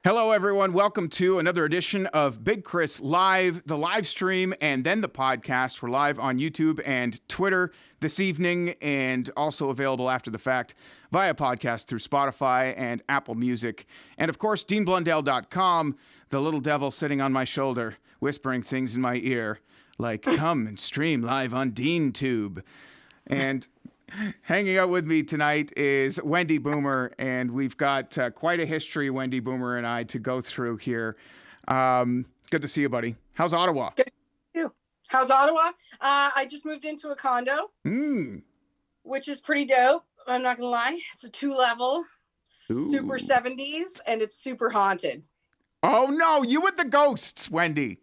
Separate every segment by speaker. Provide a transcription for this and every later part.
Speaker 1: Hello, everyone. Welcome to another edition of Big Kris Live, the live stream, and then the podcast. We're live on YouTube and Twitter this evening, and also available after the fact via podcast through Spotify and Apple Music. And, of course, DeanBlundell.com, the little devil sitting on my shoulder, whispering things in my ear, like, come and stream live on DeanTube. And hanging out with me tonight is Wendy Boomer, and we've got quite a history, Wendy Boomer and I, to go through here. Good to see you, buddy. How's Ottawa?
Speaker 2: Good to see you. How's Ottawa? I just moved into a condo, which is pretty dope. I'm not going to lie. It's a 2-level, super 70s, and it's super haunted.
Speaker 1: Oh, no. You with the ghosts, Wendy.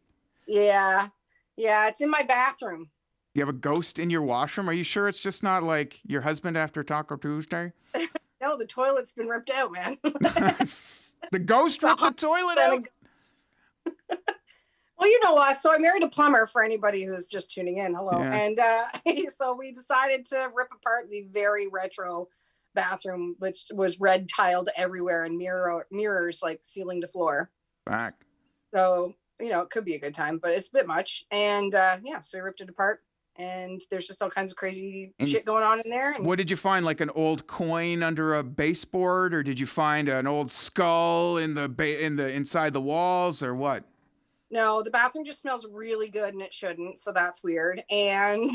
Speaker 2: Yeah. Yeah, it's in my bathroom.
Speaker 1: You have a ghost in your washroom? Are you sure it's just not like your husband after Taco Tuesday?
Speaker 2: No, the toilet's been ripped out, man.
Speaker 1: The ghost ripped the toilet out?
Speaker 2: Well, you know us. So I married a plumber, for anybody who's just tuning in. Hello. Yeah. And so we decided to rip apart the very retro bathroom, which was red tiled everywhere and mirrors like ceiling to floor.
Speaker 1: Back.
Speaker 2: So, you know, it could be a good time, but it's a bit much. And so we ripped it apart. And there's just all kinds of crazy shit going on in there. And
Speaker 1: what did you find? Like an old coin under a baseboard, or did you find an old skull in the inside the walls, or what?
Speaker 2: No, the bathroom just smells really good, and it shouldn't. So that's weird. And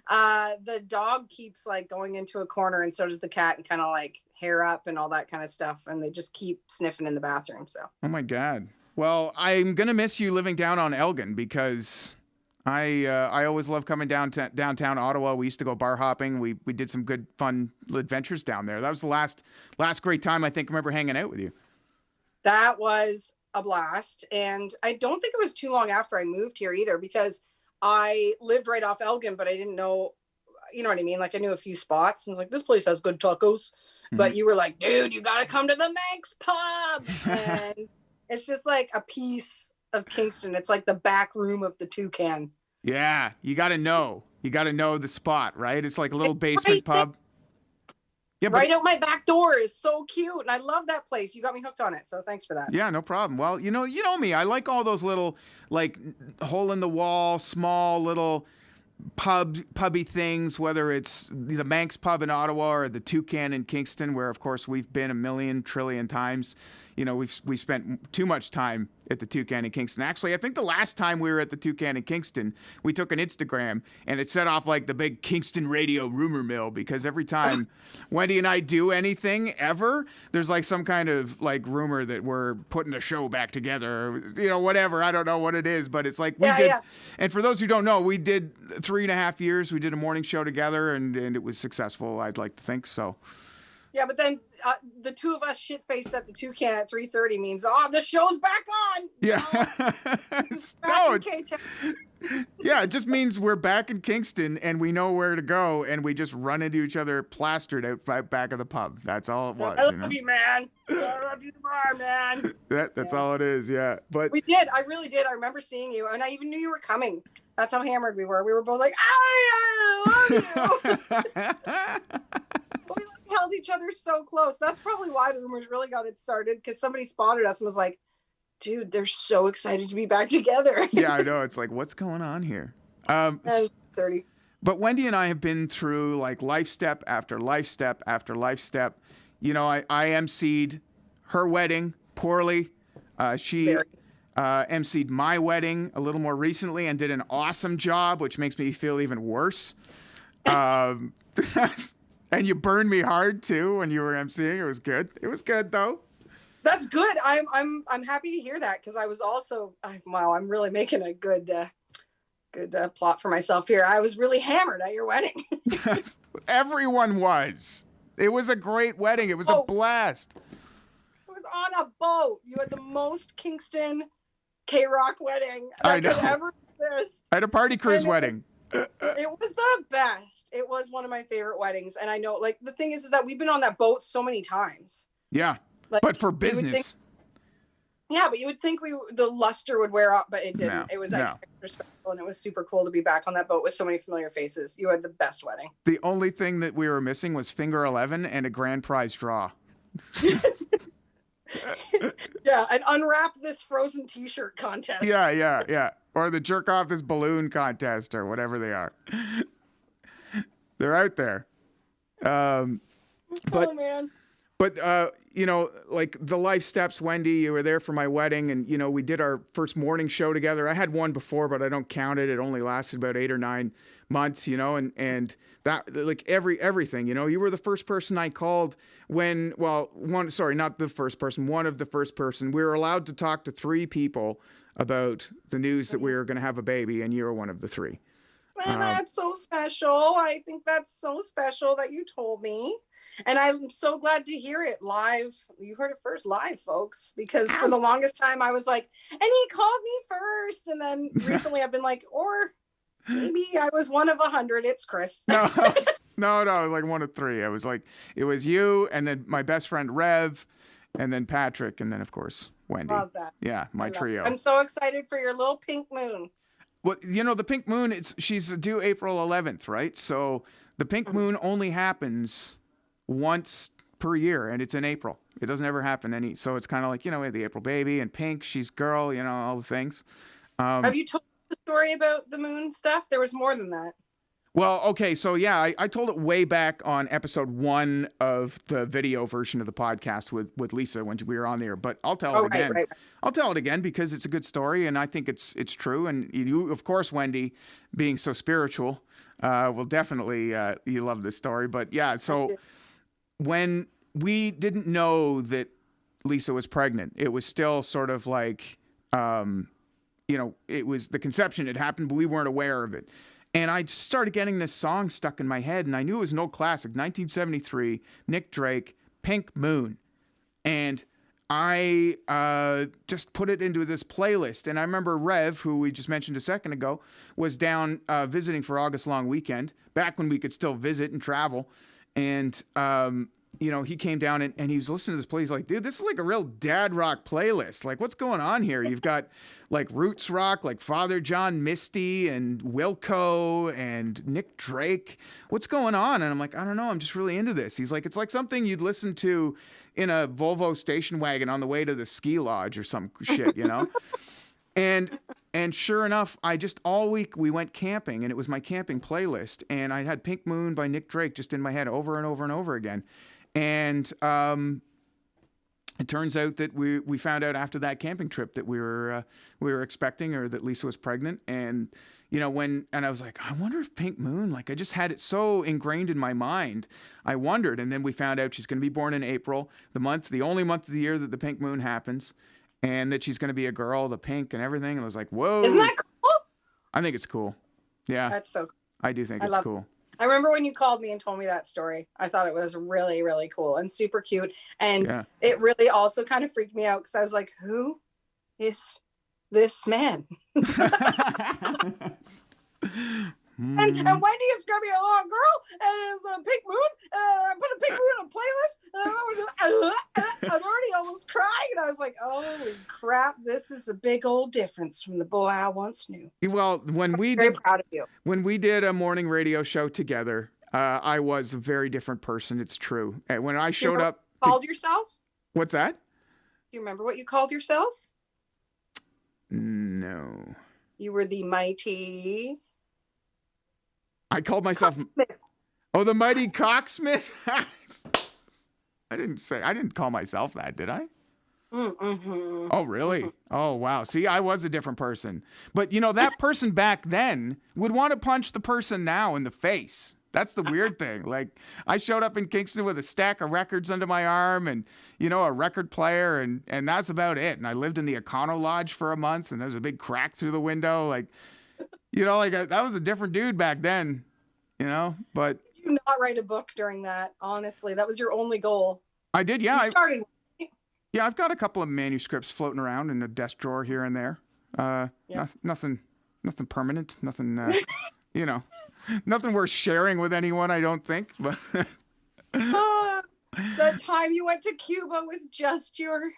Speaker 2: the dog keeps like going into a corner, and so does the cat, and kind of like hair up and all that kind of stuff. And they just keep sniffing in the bathroom. So. Oh
Speaker 1: my God. Well, I'm gonna miss you living down on Elgin, because I always love coming downtown Ottawa. We used to go bar hopping. We did some good, fun adventures down there. That was the last great time I remember hanging out with you.
Speaker 2: That was a blast. And I don't think it was too long after I moved here either, because I lived right off Elgin, but I didn't know, you know what I mean? Like I knew a few spots and like, this place has good tacos, but you were like, dude, you got to come to the Manx pub. And it's just like a piece of Kingston. It's like the back room of the Toucan.
Speaker 1: Yeah, you got to know. You got to know the spot, right? It's like a little basement pub.
Speaker 2: Yeah, right out my back door is so cute, and I love that place. You got me hooked on it, so thanks for that.
Speaker 1: Yeah, no problem. Well, you know me. I like all those little, like, hole in the wall, small little pubby things, whether it's the Manx pub in Ottawa or the Toucan in Kingston, where of course we've been a million trillion times. You know, we've spent too much time at the Toucan in Kingston. Actually, I think the last time we were at the Toucan in Kingston, we took an Instagram and it set off like the big Kingston radio rumor mill, because every time Wendy and I do anything ever, there's like some kind of like rumor that we're putting a show back together, or, you know, whatever. I don't know what it is, but it's like we did. Yeah. And for those who don't know, we did 3.5 years. We did a morning show together, and it was successful, I'd like to think so.
Speaker 2: Yeah, but then the two of us shit-faced at the Toucan at 3:30 means, the show's back on.
Speaker 1: Yeah. Yeah, it just means we're back in Kingston and we know where to go, and we just run into each other plastered out back of the pub. That's all it was.
Speaker 2: I love you, man. I love you tomorrow, man.
Speaker 1: That's all it is, yeah. But
Speaker 2: we did. I really did. I remember seeing you, and I even knew you were coming. That's how hammered we were. We were both like, I love you. We held each other so close. That's probably why the rumors really got it started, because somebody spotted us and was like, dude, they're so excited to be back together.
Speaker 1: Yeah, I know. It's like, what's going on here?
Speaker 2: 30.
Speaker 1: But Wendy and I have been through like life step after life step after life step. You know, I emceed her wedding poorly. She emceed my wedding a little more recently and did an awesome job, which makes me feel even worse. And you burned me hard too when you were emceeing. It was good. It was good though.
Speaker 2: That's good. I'm happy to hear that, because I was also I'm really making a good plot for myself here. I was really hammered at your wedding.
Speaker 1: Yes, everyone was. It was a great wedding. It was a blast.
Speaker 2: It was on a boat. You had the most Kingston K-Rock wedding
Speaker 1: I know.
Speaker 2: Could ever exist.
Speaker 1: I had a party cruise wedding.
Speaker 2: It was the best. It was one of my favorite weddings. And I know, like, the thing is that we've been on that boat so many times.
Speaker 1: Yeah, like, but for business.
Speaker 2: But you would think the luster would wear off, but it didn't. It was extra special, and it was super cool to be back on that boat with so many familiar faces. You had the best wedding.
Speaker 1: The only thing that we were missing was Finger 11 and a grand prize draw.
Speaker 2: Yeah, and unwrap this frozen T-shirt contest.
Speaker 1: Yeah. Or the jerk off this balloon contest or whatever they are. They're out there.
Speaker 2: Oh man.
Speaker 1: But, like the life steps, Wendy, you were there for my wedding and, we did our first morning show together. I had one before, but I don't count it. It only lasted about 8 or 9 months, and that, like everything, you were the first person I called one of the first person. We were allowed to talk to 3 people about the news that we were going to have a baby, and you were one of the 3.
Speaker 2: And that's so special. I think that's so special that you told me. And I'm so glad to hear it live. You heard it first live, folks, because for the longest time I was like, and he called me first. And then recently I've been like, or maybe I was one of 100. It's Kris.
Speaker 1: No, I was like one of 3. I was like, it was you and then my best friend Rev and then Patrick and then, of course, Wendy.
Speaker 2: Love that.
Speaker 1: Yeah, my trio.
Speaker 2: I'm so excited for your little pink moon.
Speaker 1: Well, the pink moon, she's due April 11th, right? So the pink moon only happens once per year, and it's in April. It doesn't ever happen so it's kind of like, the April baby and pink, she's girl, all the things.
Speaker 2: Have you told the story about the moon stuff? There was more than that.
Speaker 1: Well, okay, so yeah, I told it way back on episode 1 of the video version of the podcast with Lisa when we were on there, but I'll tell it again. Right. I'll tell it again because it's a good story and I think it's true. And you, of course, Wendy, being so spiritual, will definitely you love this story. But yeah, so when we didn't know that Lisa was pregnant, it was still sort of like, it was the conception had happened, but we weren't aware of it. And I just started getting this song stuck in my head, and I knew it was an old classic, 1973, Nick Drake, Pink Moon. And I just put it into this playlist. And I remember Rev, who we just mentioned a second ago, was down visiting for August Long Weekend, back when we could still visit and travel. And, he came down and he was listening to this play. He's like, dude, this is like a real dad rock playlist. Like, what's going on here? You've got like roots rock, like Father John Misty and Wilco and Nick Drake. What's going on? And I'm like, I don't know. I'm just really into this. He's like, it's like something you'd listen to in a Volvo station wagon on the way to the ski lodge or some shit, And sure enough, all week we went camping and it was my camping playlist. And I had Pink Moon by Nick Drake just in my head over and over and over again. And it turns out that we found out after that camping trip that we were expecting, or that Lisa was pregnant. And and I was like, I wonder if Pink Moon, like I just had it so ingrained in my mind. I wondered, and then we found out she's going to be born in April, the only month of the year that the pink moon happens, and that she's going to be a girl, the pink and everything. And I was like, whoa!
Speaker 2: Isn't that cool?
Speaker 1: I think it's cool. Yeah,
Speaker 2: that's so cool.
Speaker 1: I do think it's cool.
Speaker 2: I remember when you called me and told me that story. I thought it was really, really cool and super cute. And it really also kind of freaked me out because I was like, who is this man? And Wendy, it's going to be a little girl and it's a pink moon. I put a pink moon on a playlist. And I'm already almost crying. And I was like, holy crap, this is a big old difference from the boy I once knew.
Speaker 1: Well,
Speaker 2: I'm very proud of you.
Speaker 1: When we did a morning radio show together, I was a very different person. It's true. And when I showed up.
Speaker 2: Called yourself?
Speaker 1: What's that? Do
Speaker 2: you remember what you called yourself?
Speaker 1: No.
Speaker 2: You were the Mighty...
Speaker 1: I called myself. Cocksmith. Oh, the Mighty Cocksmith. I didn't call myself that, did I?
Speaker 2: Mm-hmm.
Speaker 1: Oh, really? Mm-hmm. Oh, wow. See, I was a different person. But, that person back then would want to punch the person now in the face. That's the weird thing. Like, I showed up in Kingston with a stack of records under my arm and, a record player, and that's about it. And I lived in the Econo Lodge for a month, and there was a big crack through the window. Like, that was a different dude back then, but.
Speaker 2: Did you not write a book during that? Honestly, that was your only goal.
Speaker 1: I did, yeah.
Speaker 2: You started.
Speaker 1: Yeah, I've got a couple of manuscripts floating around in a desk drawer here and there. Nothing permanent, nothing, nothing worth sharing with anyone, I don't think, but.
Speaker 2: That time you went to Cuba with just your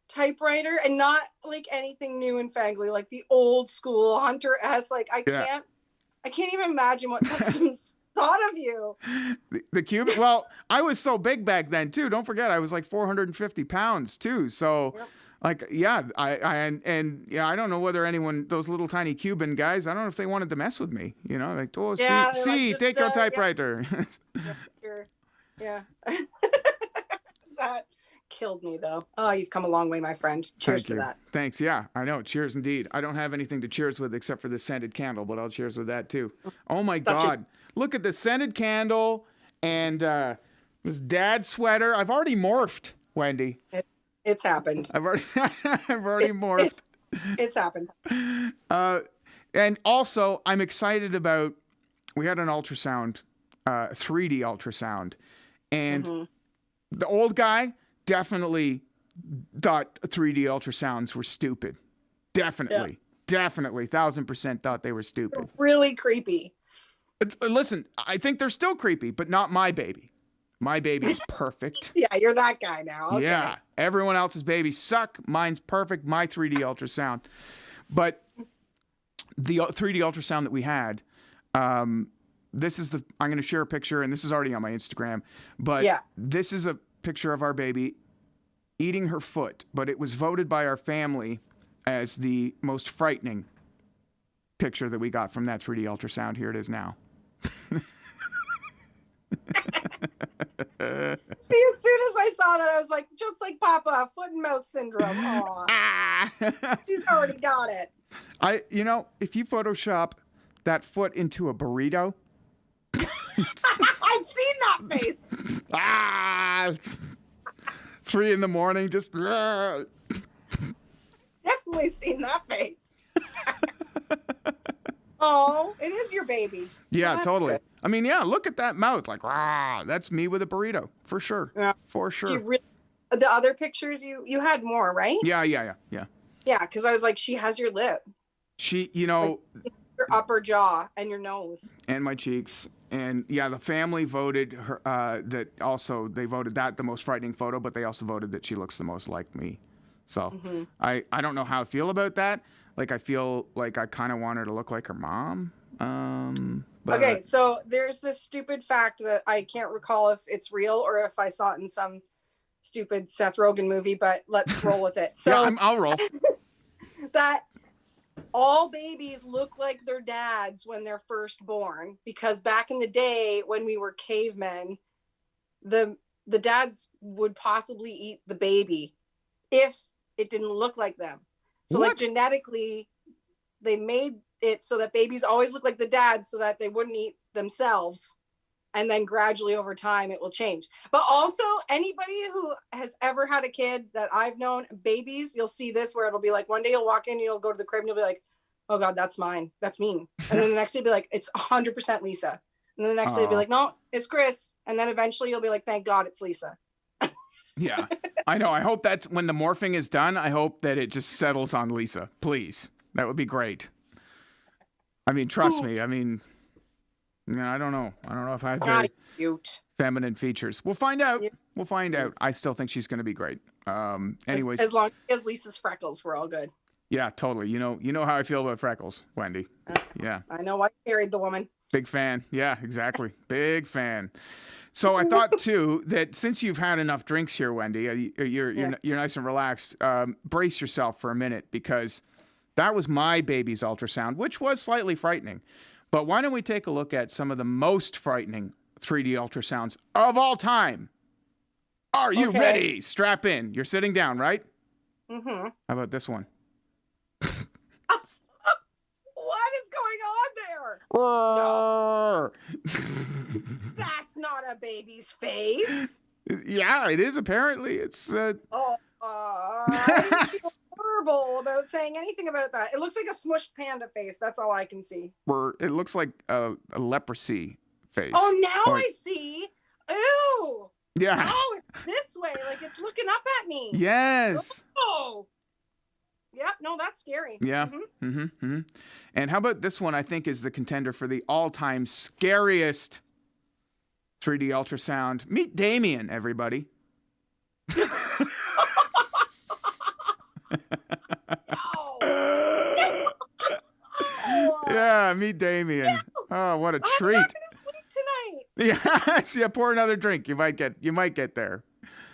Speaker 2: typewriter and not like anything new and fangly, like the old school Hunter S. Like I can't even imagine what customs thought of you.
Speaker 1: The Cuban. Well, I was so big back then too. Don't forget, I was like 450 pounds too. So Like, yeah, and yeah, I don't know whether anyone, those little tiny Cuban guys, I don't know if they wanted to mess with me, like, oh,
Speaker 2: Yeah,
Speaker 1: see, take your typewriter.
Speaker 2: Yeah, sure. Yeah. That killed me though. Oh, you've come a long way, my friend. Cheers to that.
Speaker 1: Thanks. Yeah, I know. Cheers indeed. I don't have anything to cheers with except for the scented candle, but I'll cheers with that too. Oh my God. Look at the scented candle and this dad sweater. I've already morphed, Wendy.
Speaker 2: It's happened.
Speaker 1: I've already morphed.
Speaker 2: It's happened.
Speaker 1: And also, I'm excited about, we had an ultrasound, 3D ultrasound, and the old guy definitely thought 3D ultrasounds were stupid. Definitely. 1,000% thought they were stupid.
Speaker 2: They're really creepy.
Speaker 1: Listen, I think they're still creepy, but not my baby. My baby is perfect.
Speaker 2: Yeah, you're that guy now. Okay.
Speaker 1: Yeah. Everyone else's babies suck. Mine's perfect. My 3D ultrasound. But the 3D ultrasound that we had, this is I'm going to share a picture, and this is already on my Instagram, but this is a picture of our baby eating her foot, but it was voted by our family as the most frightening picture that we got from that 3D ultrasound. Here it is now.
Speaker 2: See, as soon as I saw that, I was like, just like Papa, foot and mouth syndrome. Aw. She's already got it.
Speaker 1: If you Photoshop that foot into a burrito,
Speaker 2: I've seen that face.
Speaker 1: 3 a.m, just.
Speaker 2: Definitely seen that face. Oh, it is your baby.
Speaker 1: Yeah,
Speaker 2: That's
Speaker 1: totally.
Speaker 2: Good.
Speaker 1: I mean, yeah, look at that mouth. Like, that's me with a burrito. For sure.
Speaker 2: Yeah.
Speaker 1: For sure.
Speaker 2: The other pictures, you had more, right?
Speaker 1: Yeah.
Speaker 2: Yeah, because I was like, she has your lip.
Speaker 1: She,
Speaker 2: like your upper jaw and your nose.
Speaker 1: And my cheeks. And yeah, the family voted her, that also, they voted that the most frightening photo, but they also voted that she looks the most like me. So I don't know how I feel about that. Like, I feel like I kind of want her to look like her mom. But...
Speaker 2: Okay, so there's this stupid fact that I can't recall if it's real or if I saw it in some stupid Seth Rogen movie, but let's roll with it. So
Speaker 1: yeah, I'll roll.
Speaker 2: That all babies look like their dads when they're first born, because back in the day when we were cavemen, the dads would possibly eat the baby if it didn't look like them. So like genetically, they made it so that babies always look like the dads so that they wouldn't eat themselves. And then gradually over time, it will change. But also anybody who has ever had a kid that I've known, babies, you'll see this where it'll be like, one day you'll walk in, you'll go to the crib and you'll be like, oh God, that's mine. That's mean. And then the next day you'll be like, it's 100% Lisa. And then the next day you'll be like, no, it's Kris. And then eventually you'll be like, thank God it's Lisa.
Speaker 1: Yeah, I know. I hope that's when the morphing is done. I hope that it just settles on Lisa. Please. That would be great. I mean, trust me. I mean, I don't know. I don't know if I have very
Speaker 2: cute
Speaker 1: feminine features. We'll find out. We'll find out. I still think she's going to be great. Anyways,
Speaker 2: as long as Lisa's freckles, we're all good.
Speaker 1: Yeah, totally. You know how I feel about freckles, Wendy. Yeah.
Speaker 2: I know why you married the woman.
Speaker 1: Big fan. Yeah, exactly. Big fan. So I thought too that since you've had enough drinks here, Wendy, you're nice and relaxed. Brace yourself for a minute, because that was my baby's ultrasound, which was slightly frightening. But why don't we take a look at some of the most frightening 3D ultrasounds of all time? Are you ready? Strap in. You're sitting down, right?
Speaker 2: Mm-hmm.
Speaker 1: How about this one?
Speaker 2: What is going on there?
Speaker 1: No.
Speaker 2: That's not a baby's face.
Speaker 1: Yeah, it is apparently. It's
Speaker 2: I feel horrible about saying anything about that. It looks like a smushed panda face. That's all I can see.
Speaker 1: It looks like a leprosy face.
Speaker 2: Oh, now I see. Ooh.
Speaker 1: Yeah.
Speaker 2: Oh, it's this way. Like it's looking up at me.
Speaker 1: Yes.
Speaker 2: Oh. Yeah, no, that's scary.
Speaker 1: Yeah. And how about this one? I think is the contender for the all-time scariest 3D ultrasound. Meet Damien, everybody. Yeah, meet Damien. Oh, what a treat.
Speaker 2: I'm not gonna sleep tonight.
Speaker 1: Yeah, yeah, pour another drink. You might get there.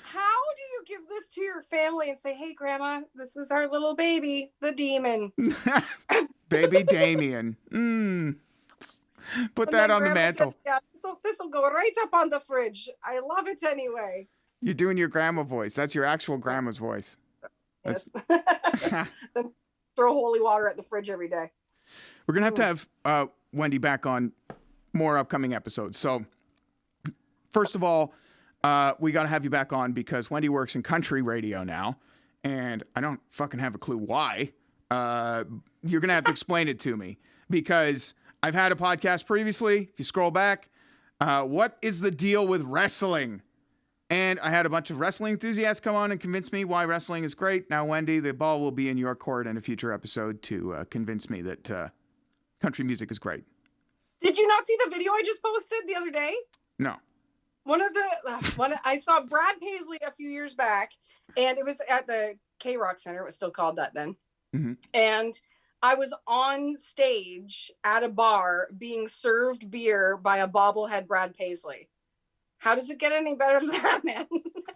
Speaker 2: How do you give this to your family and say, hey, Grandma, this is our little baby, the demon.
Speaker 1: Baby Damien. Put that on the mantle.
Speaker 2: Says, yeah, this will go right up on the fridge. I love it anyway.
Speaker 1: You're doing your grandma voice. That's your actual grandma's voice.
Speaker 2: Yes. Then throw holy water at the fridge every day.
Speaker 1: We're going to have Wendy back on more upcoming episodes. So first of all, we got to have you back on because Wendy works in country radio now, and I don't fucking have a clue why. You're going to have to explain it to me because I've had a podcast previously. If you scroll back, what is the deal with wrestling? And I had a bunch of wrestling enthusiasts come on and convince me why wrestling is great. Now, Wendy, the ball will be in your court in a future episode to convince me that country music is great.
Speaker 2: Did you not see the video I just posted the other day?
Speaker 1: No.
Speaker 2: I saw Brad Paisley a few years back, and it was at the K-Rock Center. It was still called that then. Mm-hmm. And I was on stage at a bar being served beer by a bobblehead Brad Paisley. How does it get any better than that, man?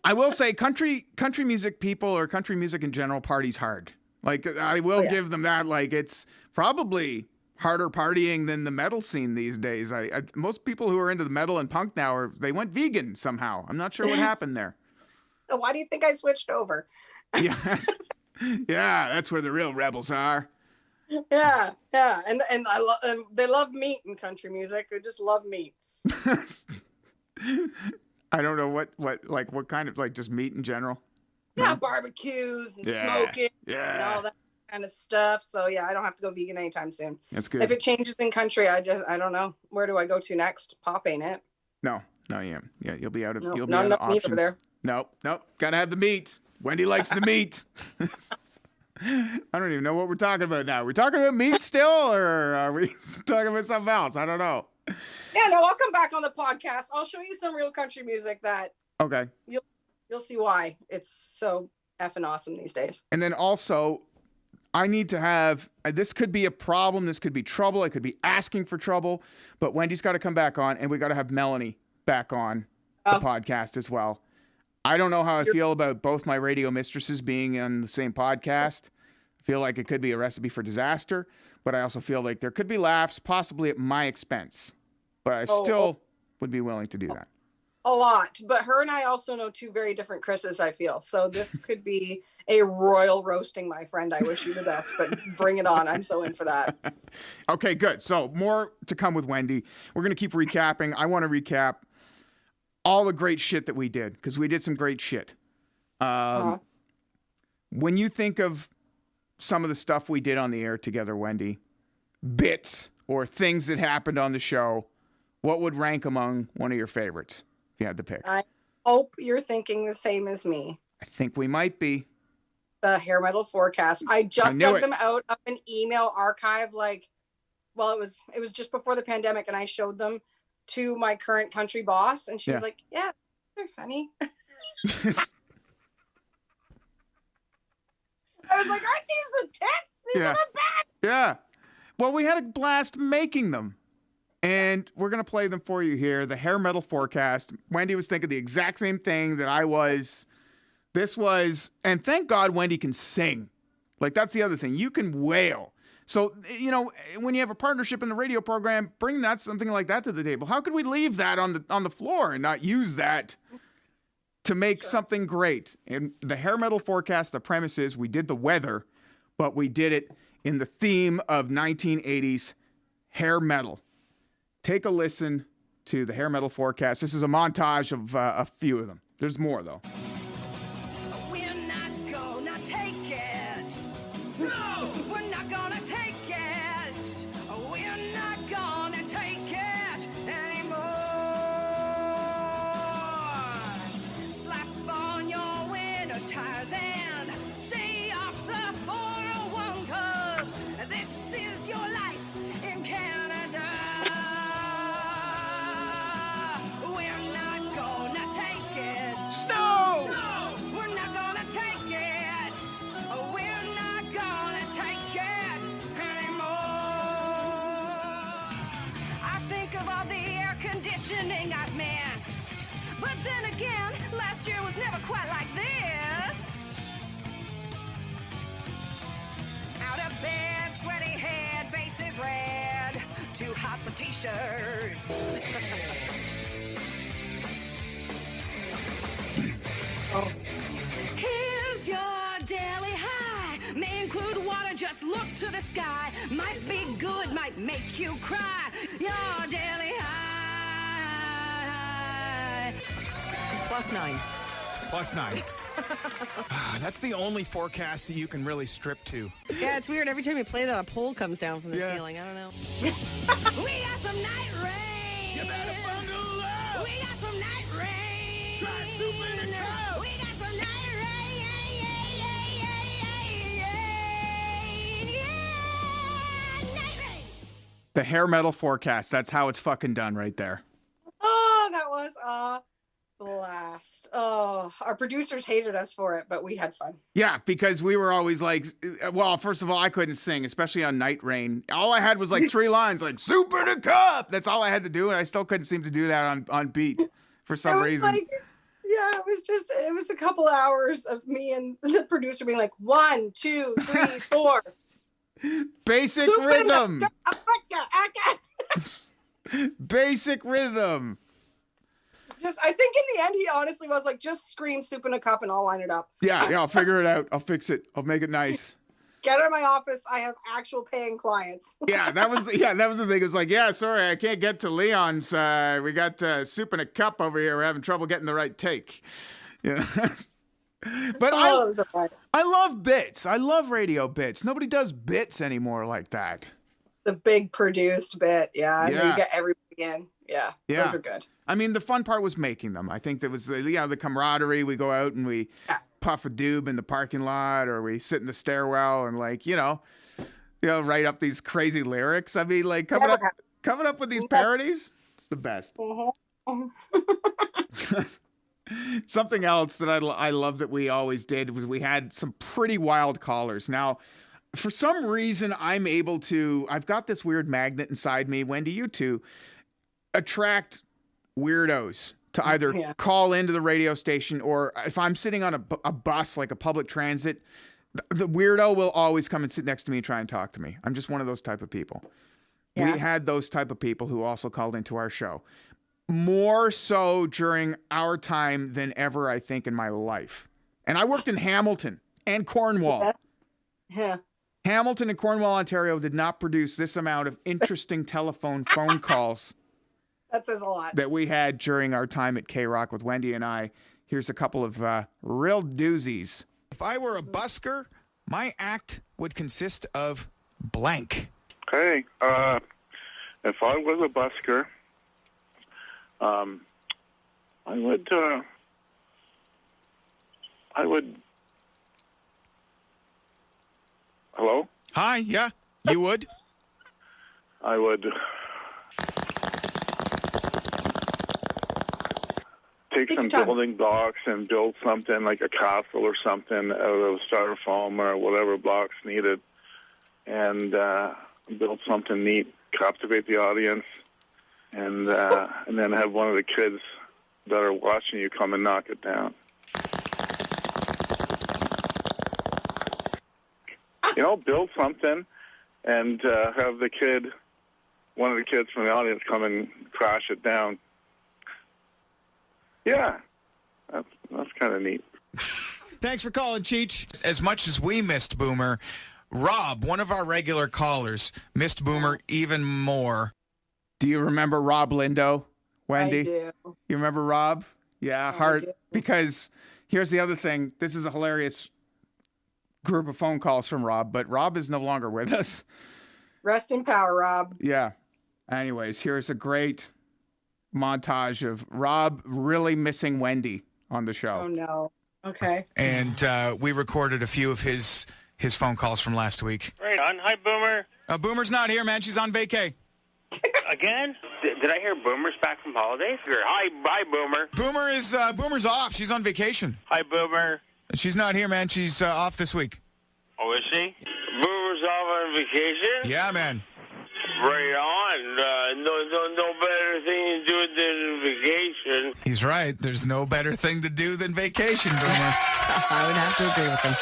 Speaker 1: I will say country music people or country music in general parties hard. Like, I will give them that. Like, it's probably harder partying than the metal scene these days. Most people who are into the metal and punk now they went vegan somehow. I'm not sure what happened there.
Speaker 2: Why do you think I switched over?
Speaker 1: Yes. Yeah, that's where the real rebels are.
Speaker 2: Yeah. And they love meat in country music. They just love meat.
Speaker 1: I don't know what kind of, like, just meat in general.
Speaker 2: Yeah,
Speaker 1: no?
Speaker 2: Barbecues and smoking and all that kind of stuff. So yeah, I don't have to go vegan anytime soon.
Speaker 1: That's good.
Speaker 2: If it changes in country, I don't know. Where do I go to next? Pop, ain't it?
Speaker 1: No, yeah, you'll be out of
Speaker 2: out of
Speaker 1: options.
Speaker 2: Meat over there.
Speaker 1: Nope, gotta have the meat. Wendy likes the meat. I don't even know what we're talking about now. We're talking about meat still, or are we talking about something else? I don't know.
Speaker 2: Yeah, no, I'll come back on the podcast. I'll show you some real country music that you'll see why it's so effing awesome these days.
Speaker 1: And then also, I need to have, this could be a problem, this could be trouble, I could be asking for trouble, but Wendy's got to come back on, and we got to have Melanie back on the podcast as well. I don't know how I feel about both my radio mistresses being on the same podcast. I feel like it could be a recipe for disaster, but I also feel like there could be laughs, possibly at my expense. But I still would be willing to do that.
Speaker 2: A lot. But her and I also know two very different Krises, I feel. So this could be a royal roasting, my friend. I wish you the best, but bring it on. I'm so in for that.
Speaker 1: Okay, good. So more to come with Wendy. We're going to keep recapping. I want to recap all the great shit that we did, because we did some great shit. When you think of some of the stuff we did on the air together, Wendy, bits or things that happened on the show, what would rank among one of your favorites if you had to pick?
Speaker 2: I hope you're thinking the same as me.
Speaker 1: I think we might be.
Speaker 2: The hair metal forecast. I just dug them out of an email archive. It was just before the pandemic, and I showed them to my current country boss, and she was like, "Yeah, they're funny." I was like, "Aren't these the tits? These are the best."
Speaker 1: Yeah. Well, we had a blast making them. And we're going to play them for you here. The hair metal forecast. Wendy was thinking the exact same thing that I was. And thank God Wendy can sing. Like, that's the other thing. You can wail. So, when you have a partnership in the radio program, bring something like that to the table. How could we leave that on the floor and not use that to make something great? And the hair metal forecast, the premise is we did the weather, but we did it in the theme of 1980s hair metal. Take a listen to the hair metal forecast. This is a montage of a few of them. There's more, though.
Speaker 3: We're not gonna take it. No, we're not gonna take it. We're not gonna take it anymore. Slap on your winter tires and stay off the 401, 'cause this is your life in Canada. We're not gonna take it.
Speaker 1: Snow!
Speaker 3: lot for t-shirts. Here's your daily high. May include water, just look to the sky. Might be good, might make you cry. Your daily high.
Speaker 4: +9.
Speaker 1: +9. That's the only forecast that you can really strip to.
Speaker 4: Yeah, it's weird. Every time you play that, a pole comes down from the
Speaker 1: Yeah.
Speaker 4: ceiling. I don't know.
Speaker 3: We got some night rain.
Speaker 1: You better bundle up.
Speaker 3: We got some night rain.
Speaker 1: Try soup in a cup.
Speaker 3: We got some night rain. Night rain.
Speaker 1: The hair metal forecast. That's how it's fucking done right there.
Speaker 2: Oh, that was a blast. Oh, our producers hated us for it, but we had fun.
Speaker 1: Yeah, because we were always like, well, first of all, I couldn't sing, especially on Night Rain. All I had was like 3 lines, like soup in a cup. That's all I had to do, and I still couldn't seem to do that on beat for some
Speaker 2: It was
Speaker 1: reason.
Speaker 2: like, yeah, it was a couple hours of me and the producer being like 1, 2, 3, 4.
Speaker 1: Basic
Speaker 2: Soup in a
Speaker 1: rhythm. Basic rhythm.
Speaker 2: Just, I think in the end, he honestly was like, just scream soup in a cup and I'll line it up.
Speaker 1: Yeah, I'll figure it out. I'll fix it. I'll make it nice.
Speaker 2: Get out of my office. I have actual paying clients.
Speaker 1: Yeah, that was the thing. It was like, yeah, sorry, I can't get to Leon's. We got soup in a cup over here. We're having trouble getting the right take. Yeah. But
Speaker 2: Oh, it was a fun.
Speaker 1: I love bits. I love radio bits. Nobody does bits anymore like that.
Speaker 2: The big produced bit. Yeah. And then
Speaker 1: Yeah.
Speaker 2: you get everybody in. Yeah.
Speaker 1: Yeah.
Speaker 2: Those are good.
Speaker 1: I mean, the fun part was making them. I think there was, the camaraderie. We go out and we puff a doob in the parking lot, or we sit in the stairwell and write up these crazy lyrics. I mean, like coming up with these parodies. It's the best. Something else that I love that we always did was we had some pretty wild callers. Now, for some reason, I've got this weird magnet inside me, Wendy, you too, attract weirdos to either call into the radio station, or if I'm sitting on a bus, like a public transit, the weirdo will always come and sit next to me and try and talk to me. I'm just one of those type of people.
Speaker 2: Yeah.
Speaker 1: We had those type of people who also called into our show. More so during our time than ever, I think, in my life. And I worked in Hamilton and Cornwall.
Speaker 2: Yeah.
Speaker 1: Hamilton and Cornwall, Ontario did not produce this amount of interesting phone calls
Speaker 2: That says a lot.
Speaker 1: that we had during our time at K-Rock with Wendy and I. Here's a couple of real doozies. If I were a busker, my act would consist of blank.
Speaker 5: Hey, if I was a busker, I would. Hello?
Speaker 1: Hi, yeah, you would?
Speaker 5: I would take
Speaker 2: Take
Speaker 5: some
Speaker 2: your time.
Speaker 5: building blocks and build something like a castle or something out of styrofoam or whatever blocks needed, and build something neat, captivate the audience, and then have one of the kids that are watching you come and knock it down. Build something and have one of the kids from the audience come and crash it down. Yeah, that's kind of neat.
Speaker 1: Thanks for calling, Cheech. As much as we missed Boomer, Rob, one of our regular callers, missed Boomer even more. Do you remember Rob Lindo, Wendy?
Speaker 2: I do.
Speaker 1: You remember Rob? Yeah,
Speaker 2: I
Speaker 1: hard.
Speaker 2: do.
Speaker 1: Because here's the other thing. This is a hilarious group of phone calls from Rob, but Rob is no longer with us.
Speaker 2: Rest in power, Rob.
Speaker 1: Yeah. Anyways, here's a great montage of Rob really missing Wendy on the show.
Speaker 2: Oh, no. Okay.
Speaker 1: And we recorded a few of his phone calls from last week.
Speaker 6: Right on. Hi, Boomer.
Speaker 1: Boomer's not here, man. She's on vacay.
Speaker 6: Again? Did I hear Boomer's back from holidays? Hi, Boomer.
Speaker 1: Boomer's off. She's on vacation.
Speaker 6: Hi, Boomer.
Speaker 1: She's not here, man. She's off this week.
Speaker 6: Oh, is she? Boomer's off on vacation?
Speaker 1: Yeah, man.
Speaker 6: Right on. No better thing to do than vacation.
Speaker 1: He's right. There's no better thing to do than vacation, Boomer.
Speaker 4: I would have to agree with him.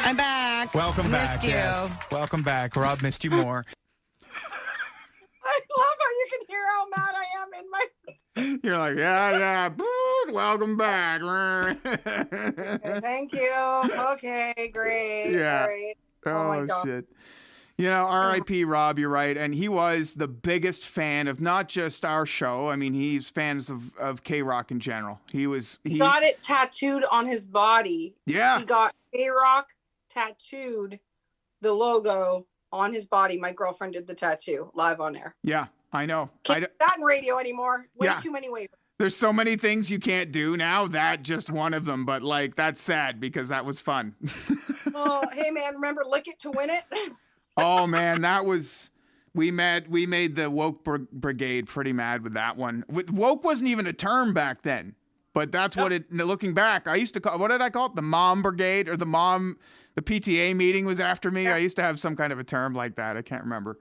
Speaker 4: I'm back.
Speaker 1: Welcome back.
Speaker 4: Missed you.
Speaker 1: Yes. Welcome back. Rob missed you more.
Speaker 2: I love how
Speaker 1: You're like, yeah, welcome back.
Speaker 2: Okay, thank you. Okay, great.
Speaker 1: Yeah.
Speaker 2: All right. Oh my God.
Speaker 1: Shit. You know, R.I.P. Rob, you're right. And he was the biggest fan of not just our show. I mean, he's fans of K-Rock in general. He
Speaker 2: got it tattooed on his body.
Speaker 1: Yeah.
Speaker 2: He got K-Rock tattooed, the logo on his body. My girlfriend did the tattoo live on air.
Speaker 1: Yeah, I know.
Speaker 2: Can't do that in radio anymore. Way
Speaker 1: Yeah.
Speaker 2: too many waivers.
Speaker 1: There's so many things you can't do now. That just one of them. But like, that's sad because that was fun.
Speaker 2: Oh, hey man, remember lick it to win it?
Speaker 1: Oh man, that was we made the woke brigade pretty mad with that one. Woke wasn't even a term back then, but that's what it. Looking back, I used to call. What did I call it? The mom brigade or the PTA meeting was after me. I used to have some kind of a term like that. I can't remember.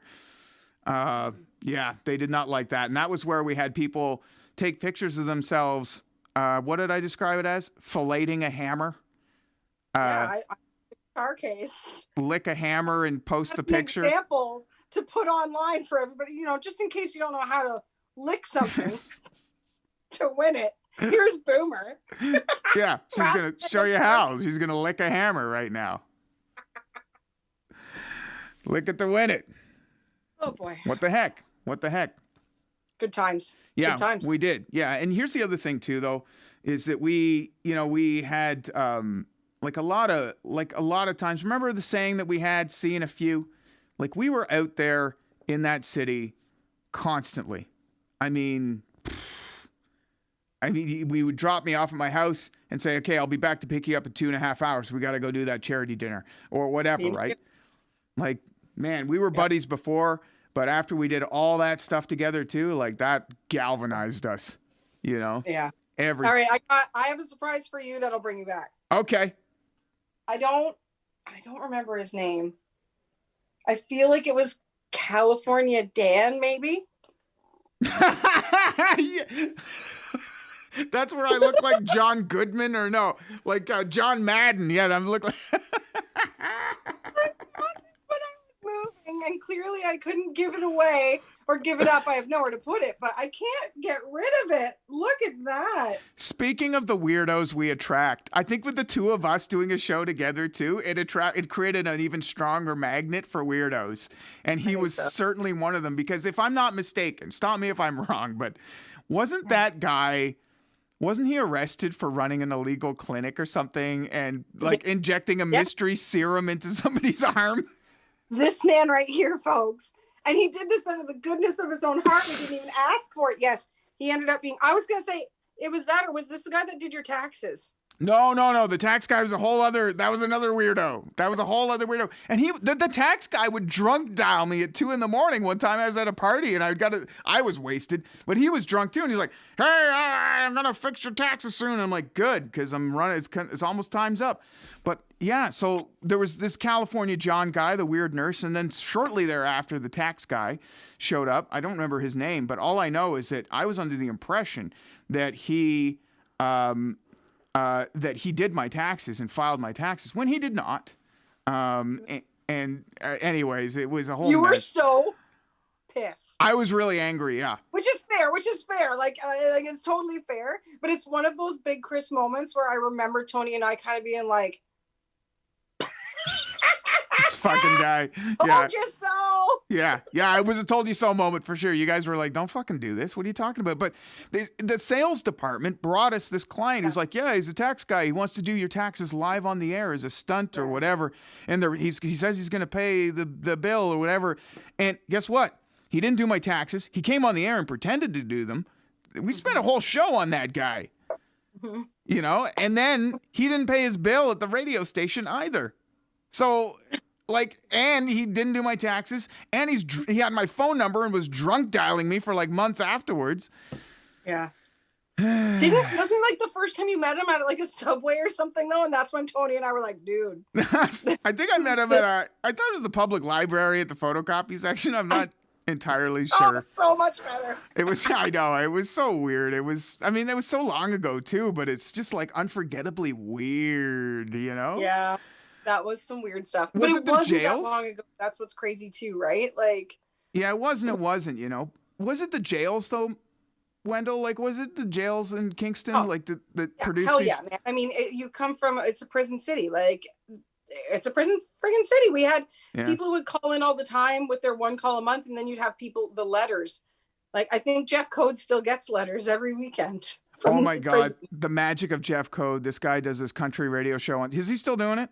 Speaker 1: Yeah, they did not like that, and that was where we had people take pictures of themselves. What did I describe it as? Filleting a hammer.
Speaker 2: Yeah, our case.
Speaker 1: Lick a hammer and post the
Speaker 2: An
Speaker 1: picture.
Speaker 2: example to put online for everybody, just in case you don't know how to lick something to win it. Here's Boomer.
Speaker 1: Yeah, she's going to show you how. She's going to lick a hammer right now. Lick it to win it.
Speaker 2: Oh, boy.
Speaker 1: What the heck? What the heck?
Speaker 2: Good times.
Speaker 1: Yeah,
Speaker 2: Good times.
Speaker 1: we did. Yeah, and here's the other thing, too, though, is that we had... Like a lot of times, remember the saying that we had, seeing a few? Like we were out there in that city constantly. I mean, we would drop me off at my house and say, okay, I'll be back to pick you up in 2.5 hours. We got to go do that charity dinner or whatever, right? Like, man, we were buddies before, but after we did all that stuff together too, like that galvanized us,
Speaker 2: Yeah.
Speaker 1: All
Speaker 2: right, I have a surprise for you that'll bring you back.
Speaker 1: Okay.
Speaker 2: I don't remember his name. I feel like it was California Dan, maybe.
Speaker 1: Yeah. That's where I look like John Goodman or no, like John Madden. Yeah, I'm look like.
Speaker 2: But I was moving, and clearly I couldn't give it away or give it up. I have nowhere to put it, but I can't get rid of it. Look at that.
Speaker 1: Speaking of the weirdos we attract, I think with the two of us doing a show together too, it created an even stronger magnet for weirdos. And he was certainly one of them because if I'm not mistaken, stop me if I'm wrong, but wasn't he arrested for running an illegal clinic or something and like injecting a mystery serum into somebody's arm?
Speaker 2: This man right here, folks. And he did this out of the goodness of his own heart. He didn't even ask for it. Yes, he ended up being... I was going to say, it was that, or was this the guy that did your taxes?
Speaker 1: No. The tax guy was that was another weirdo. That was a whole other weirdo. And the tax guy would drunk dial me at 2 a.m. one time. I was at a party and I was wasted, but he was drunk too. And he's like, hey, I'm going to fix your taxes soon. And I'm like, good. Cause I'm running. It's almost time's up. But yeah, so there was this California John guy, the weird nurse. And then shortly thereafter, the tax guy showed up. I don't remember his name, but all I know is that I was under the impression that he did my taxes and filed my taxes when he did not. Anyways, it was a whole
Speaker 2: You were
Speaker 1: mess.
Speaker 2: so pissed.
Speaker 1: I was really angry, yeah.
Speaker 2: Which is fair. Like it's totally fair. But it's one of those big Kris moments where I remember Tony and I kind of being like,
Speaker 1: This fucking guy. Yeah.
Speaker 2: told you so.
Speaker 1: Yeah, it was a told you so moment for sure. You guys were like, don't fucking do this. What are you talking about? But the sales department brought us this client who's like, yeah, he's a tax guy. He wants to do your taxes live on the air as a stunt or whatever. And he says he's going to pay the bill or whatever. And guess what? He didn't do my taxes. He came on the air and pretended to do them. We spent a whole show on that guy. And then he didn't pay his bill at the radio station either. So... and he didn't do my taxes, and he had my phone number and was drunk dialing me for like months afterwards.
Speaker 2: Yeah. Wasn't like the first time you met him at like a Subway or something though? And that's when Tony and I were like, dude.
Speaker 1: I think I met him at I thought it was the public library at the photocopy section. I'm not entirely sure.
Speaker 2: Oh, so much better.
Speaker 1: It was, I know, it was so weird. It was so long ago too, but it's just like unforgettably weird,
Speaker 2: Yeah. That was some weird stuff.
Speaker 1: Was
Speaker 2: but
Speaker 1: it the
Speaker 2: wasn't
Speaker 1: jails?
Speaker 2: that long ago. That's what's crazy too, right? Like,
Speaker 1: yeah, it wasn't. Was it the jails though? Wendell? Like, was it the jails in Kingston?
Speaker 2: Oh,
Speaker 1: Like, that
Speaker 2: Yeah,
Speaker 1: produced
Speaker 2: hell
Speaker 1: these?
Speaker 2: yeah, man. I mean, you come from, it's a prison city. Like, it's a prison friggin' city. We had
Speaker 1: Yeah.
Speaker 2: people who would call in all the time with their one call a month, and then you'd have people, the letters. Like, I think Jeff Code still gets letters every weekend.
Speaker 1: Oh my
Speaker 2: the
Speaker 1: God.
Speaker 2: prison.
Speaker 1: The magic of Jeff Code. This guy does this country radio show. Is he still doing it?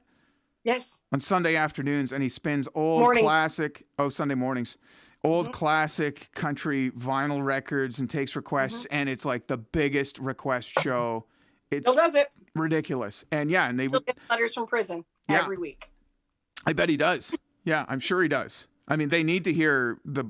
Speaker 2: Yes.
Speaker 1: On Sunday afternoons, and he spins old
Speaker 2: Mornings.
Speaker 1: classic, Sunday mornings, old classic country vinyl records and takes requests, and it's like the biggest request show. It's
Speaker 2: Still does it.
Speaker 1: ridiculous. And yeah, and they
Speaker 2: Still
Speaker 1: would,
Speaker 2: gets letters from prison
Speaker 1: Yeah.
Speaker 2: every week.
Speaker 1: I bet he does. Yeah, I'm sure he does. I mean, they need to hear the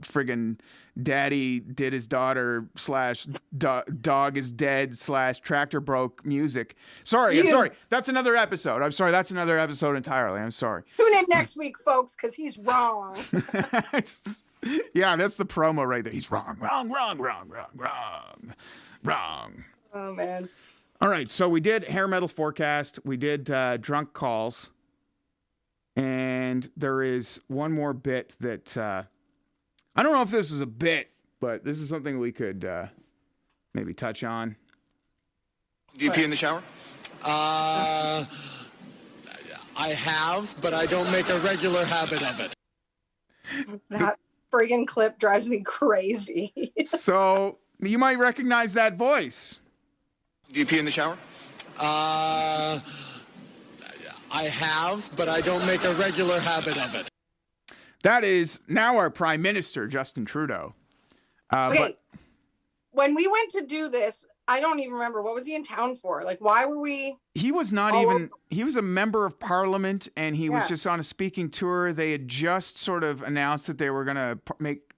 Speaker 1: friggin' daddy did his daughter / dog is dead / tractor broke music. Sorry, I'm sorry. That's another episode. I'm sorry. That's another episode entirely. I'm sorry.
Speaker 2: Tune in next week, folks, because he's wrong.
Speaker 1: Yeah, that's the promo right there. He's wrong.
Speaker 2: Oh, man.
Speaker 1: All right, so we did hair metal forecast. We did drunk calls. And there is one more bit that I don't know if this is a bit, but this is something we could maybe touch on.
Speaker 7: Do you pee in the shower? I have, but I don't make a regular habit of it.
Speaker 2: That friggin' clip drives me crazy.
Speaker 1: So you might recognize that voice.
Speaker 7: Do you pee in the shower? I have, but I don't make a regular habit of it.
Speaker 1: That is now our Prime Minister, Justin Trudeau.
Speaker 2: Okay.
Speaker 1: But
Speaker 2: When we went to do this, I don't even remember. What was he in town for? Like, why were we?
Speaker 1: he was not
Speaker 2: Oh,
Speaker 1: even, he was a member of parliament, and he was
Speaker 2: Yeah.
Speaker 1: just on a speaking tour. They had just sort of announced that they were going to make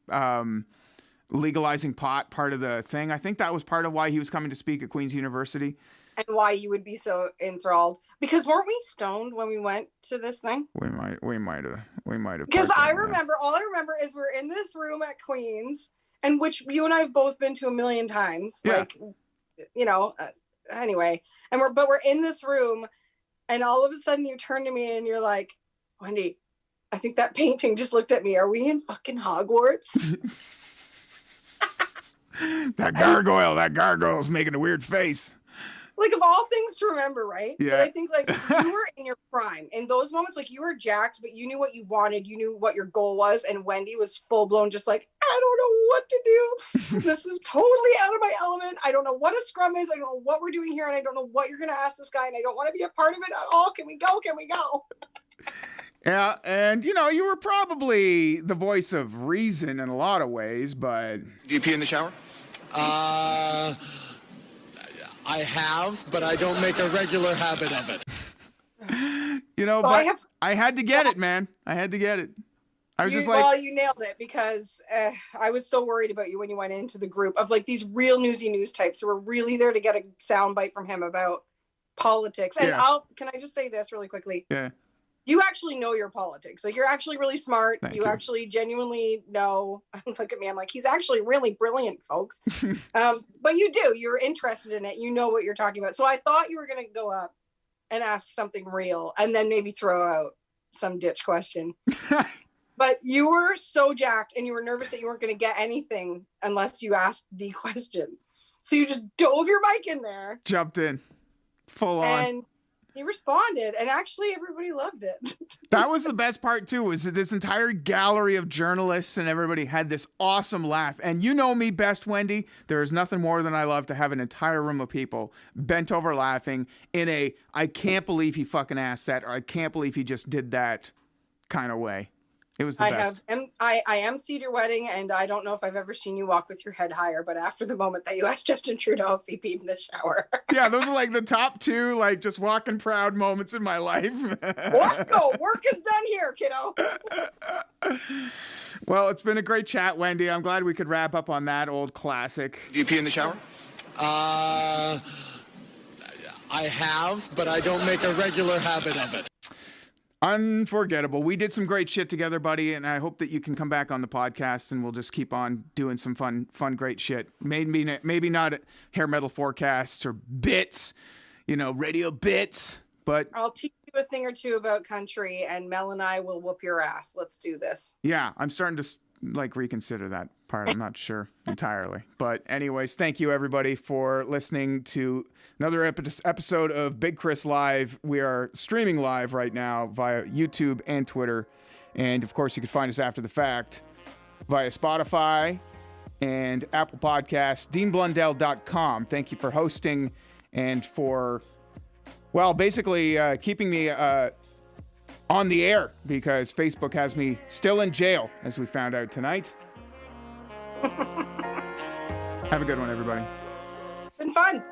Speaker 1: legalizing pot part of the thing. I think that was part of why he was coming to speak at Queen's University.
Speaker 2: And why you would be so enthralled? Because weren't we stoned when we went to this thing?
Speaker 1: We might have.
Speaker 2: Because all I remember is we're in this room at Queen's, and which you and I have both been to a million times.
Speaker 1: Yeah.
Speaker 2: Like, anyway, and we're in this room, and all of a sudden you turn to me and you're like, Wendy, I think that painting just looked at me. Are we in fucking Hogwarts?
Speaker 1: That gargoyle's making a weird face.
Speaker 2: Like, of all things to remember, right?
Speaker 1: Yeah.
Speaker 2: But I think, like, you were in your prime. In those moments, like, you were jacked, but you knew what you wanted. You knew what your goal was. And Wendy was full-blown just like, I don't know what to do. This is totally out of my element. I don't know what a scrum is. I don't know what we're doing here. And I don't know what you're going to ask this guy. And I don't want to be a part of it at all. Can we go? Can we go?
Speaker 1: Yeah, and you were probably the voice of reason in a lot of ways, but
Speaker 7: Do you pee in the shower? I have, but I don't make a regular habit of it.
Speaker 1: but I had to get it, man. I had to get it. I was just like,
Speaker 2: well, you nailed it, because I was so worried about you when you went into the group of like these real newsy news types who were really there to get a soundbite from him about politics. And
Speaker 1: Yeah.
Speaker 2: can I just say this really quickly?
Speaker 1: yeah,
Speaker 2: You actually know your politics. Like, you're actually really smart.
Speaker 1: Thank
Speaker 2: You
Speaker 1: you.
Speaker 2: actually genuinely know. Look at me. I'm like, he's actually really brilliant, folks. But you do. You're interested in it. You know what you're talking about. So I thought you were going to go up and ask something real and then maybe throw out some ditch question. But you were so jacked and you were nervous that you weren't going to get anything unless you asked the question. So you just dove your mic in there.
Speaker 1: jumped in full on.
Speaker 2: And he responded, and actually everybody loved it.
Speaker 1: That was the best part too, was that this entire gallery of journalists and everybody had this awesome laugh. And you know me best, Wendy. There is nothing more than I love to have an entire room of people bent over laughing in a I can't believe he fucking asked that, or I can't believe he just did that kind of way. It was the best.
Speaker 2: I emceed your wedding, and I don't know if I've ever seen you walk with your head higher, but after the moment that you asked Justin Trudeau if he peed in the shower.
Speaker 1: Yeah, those are like the top two, like just walking proud moments in my life.
Speaker 2: Let's go. Work is done here, kiddo.
Speaker 1: Well, it's been a great chat, Wendy. I'm glad we could wrap up on that old classic.
Speaker 7: Do you pee in the shower? I have, but I don't make a regular habit of it.
Speaker 1: Unforgettable. We did some great shit together, buddy, and I hope that you can come back on the podcast and we'll just keep on doing some fun, great shit. Maybe not hair metal forecasts or bits, radio bits, but
Speaker 2: I'll teach you a thing or two about country, and Mel and I will whoop your ass. Let's do this.
Speaker 1: yeah, I'm starting to like reconsider that part. I'm not sure entirely. But anyways, thank you everybody for listening to another episode of Big Kris Live. We are streaming live right now via YouTube and Twitter. And of course, you can find us after the fact via Spotify and Apple Podcasts, DeanBlundell.com. Thank you for hosting and for, well, basically keeping me on the air, because Facebook has me still in jail, as we found out tonight. Have a good one, everybody.
Speaker 2: Been fun.